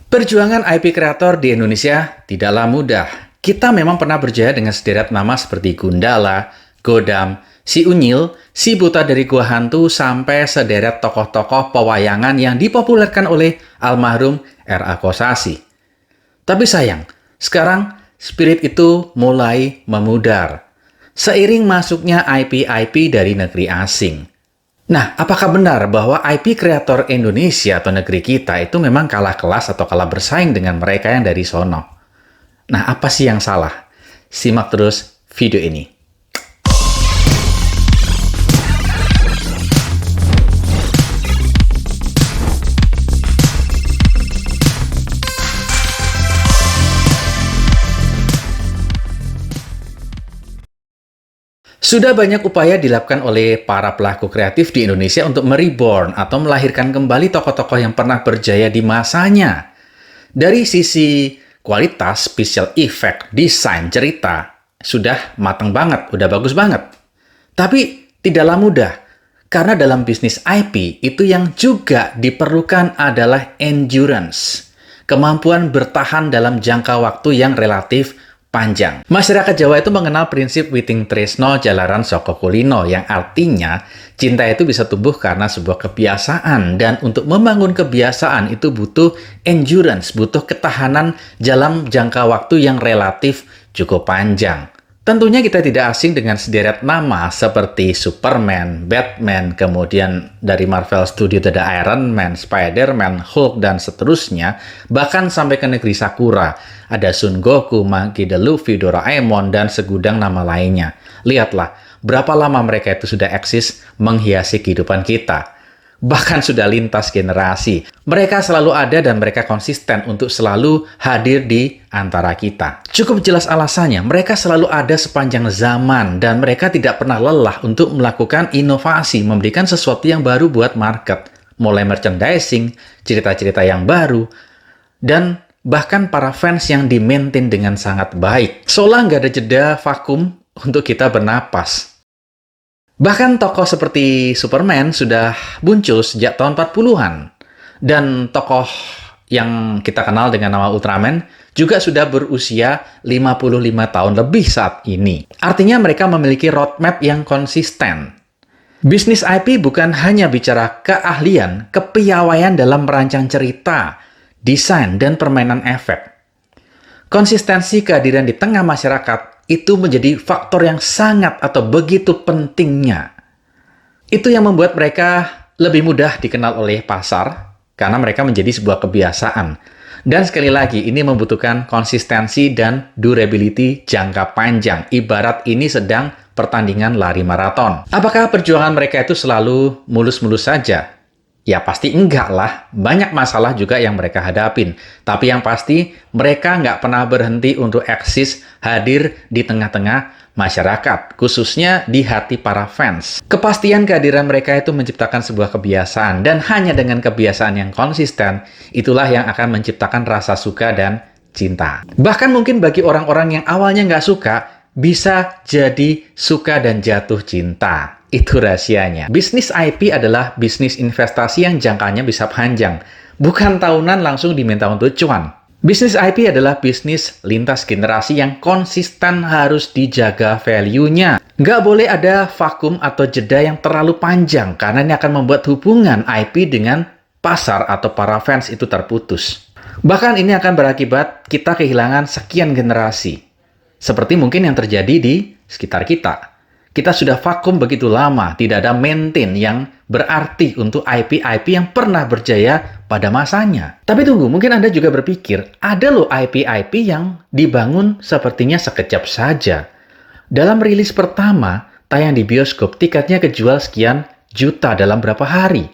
Perjuangan IP kreator di Indonesia tidaklah mudah. Kita memang pernah berjaya dengan sederet nama seperti Gundala, Godam, Si Unyil, Si Buta dari Gua Hantu, sampai sederet tokoh-tokoh pewayangan yang dipopulerkan oleh almarhum R.A. Kosasih. Tapi sayang, sekarang spirit itu mulai memudar seiring masuknya IP-IP dari negeri asing. Nah, apakah benar bahwa IP kreator Indonesia atau negeri kita itu memang kalah kelas atau kalah bersaing dengan mereka yang dari sono? Nah, apa sih yang salah? Simak terus video ini. Sudah banyak upaya dilakukan oleh para pelaku kreatif di Indonesia untuk mereborn atau melahirkan kembali tokoh-tokoh yang pernah berjaya di masanya. Dari sisi kualitas, special effect, desain, cerita, sudah matang banget, udah bagus banget. Tapi tidaklah mudah, karena dalam bisnis IP itu yang juga diperlukan adalah endurance, kemampuan bertahan dalam jangka waktu yang relatif panjang. Masyarakat Jawa itu mengenal prinsip Witing Tresno Jalaran Saka Kulino, yang artinya cinta itu bisa tumbuh karena sebuah kebiasaan, dan untuk membangun kebiasaan itu butuh endurance, butuh ketahanan dalam jangka waktu yang relatif cukup panjang. Tentunya kita tidak asing dengan sederet nama seperti Superman, Batman, kemudian dari Marvel Studio ada Iron Man, Spider-Man, Hulk, dan seterusnya, bahkan sampai ke negeri Sakura. Ada Son Goku, Monkey D. Luffy, Doraemon, dan segudang nama lainnya. Lihatlah, berapa lama mereka itu sudah eksis menghiasi kehidupan kita. Bahkan sudah lintas generasi. Mereka selalu ada dan mereka konsisten untuk selalu hadir di antara kita. Cukup jelas alasannya, mereka selalu ada sepanjang zaman dan mereka tidak pernah lelah untuk melakukan inovasi, memberikan sesuatu yang baru buat market. Mulai merchandising, cerita-cerita yang baru, dan bahkan para fans yang di-maintain dengan sangat baik. Seolah nggak ada jeda vakum untuk kita bernapas. Bahkan tokoh seperti Superman sudah muncul sejak tahun 40-an. Dan tokoh yang kita kenal dengan nama Ultraman juga sudah berusia 55 tahun lebih saat ini. Artinya mereka memiliki roadmap yang konsisten. Bisnis IP bukan hanya bicara keahlian, kepiawaian dalam merancang cerita, desain, dan permainan efek. Konsistensi kehadiran di tengah masyarakat itu menjadi faktor yang sangat atau begitu pentingnya. Itu yang membuat mereka lebih mudah dikenal oleh pasar, karena mereka menjadi sebuah kebiasaan. Dan sekali lagi, ini membutuhkan konsistensi dan durability jangka panjang. Ibarat ini sedang pertandingan lari maraton. Apakah perjuangan mereka itu selalu mulus-mulus saja? Ya pasti enggak lah, banyak masalah juga yang mereka hadapin. Tapi yang pasti, mereka nggak pernah berhenti untuk eksis hadir di tengah-tengah masyarakat, khususnya di hati para fans. Kepastian kehadiran mereka itu menciptakan sebuah kebiasaan, dan hanya dengan kebiasaan yang konsisten, itulah yang akan menciptakan rasa suka dan cinta. Bahkan mungkin bagi orang-orang yang awalnya nggak suka, bisa jadi suka dan jatuh cinta. Itu rahasianya. Bisnis IP adalah bisnis investasi yang jangkanya bisa panjang. Bukan tahunan langsung diminta untuk cuan. Bisnis IP adalah bisnis lintas generasi yang konsisten, harus dijaga value-nya. Nggak boleh ada vakum atau jeda yang terlalu panjang, karena ini akan membuat hubungan IP dengan pasar atau para fans itu terputus. Bahkan ini akan berakibat kita kehilangan sekian generasi. Seperti mungkin yang terjadi di sekitar kita. Kita sudah vakum begitu lama, tidak ada maintain yang berarti untuk IP-IP yang pernah berjaya pada masanya. Tapi tunggu, mungkin Anda juga berpikir, ada loh IP-IP yang dibangun sepertinya sekejap saja. Dalam rilis pertama, tayang di bioskop, tiketnya kejual sekian juta dalam berapa hari.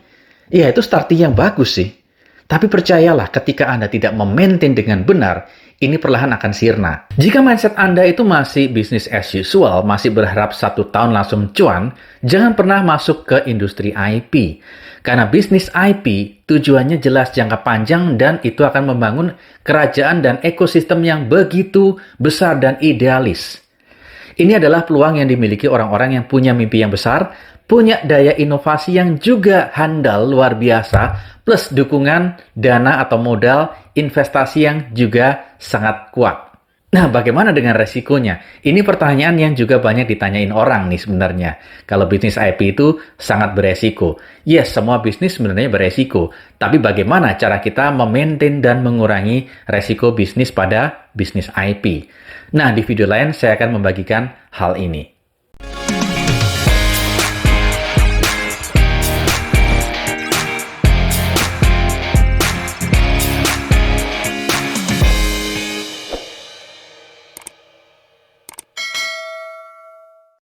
Ya, itu starting yang bagus sih. Tapi percayalah, ketika Anda tidak memaintain dengan benar, ini perlahan akan sirna. Jika mindset Anda itu masih business as usual, masih berharap 1 tahun langsung cuan, jangan pernah masuk ke industri IP. Karena bisnis IP tujuannya jelas jangka panjang, dan itu akan membangun kerajaan dan ekosistem yang begitu besar dan idealis. Ini adalah peluang yang dimiliki orang-orang yang punya mimpi yang besar, punya daya inovasi yang juga handal luar biasa, plus dukungan dana atau modal investasi yang juga sangat kuat. Nah, bagaimana dengan resikonya? Ini pertanyaan yang juga banyak ditanyain orang nih sebenarnya. Kalau bisnis IP itu sangat beresiko. Yes, semua bisnis sebenarnya beresiko. Tapi bagaimana cara kita memaintain dan mengurangi resiko bisnis pada bisnis IP? Nah, di video lain saya akan membagikan hal ini.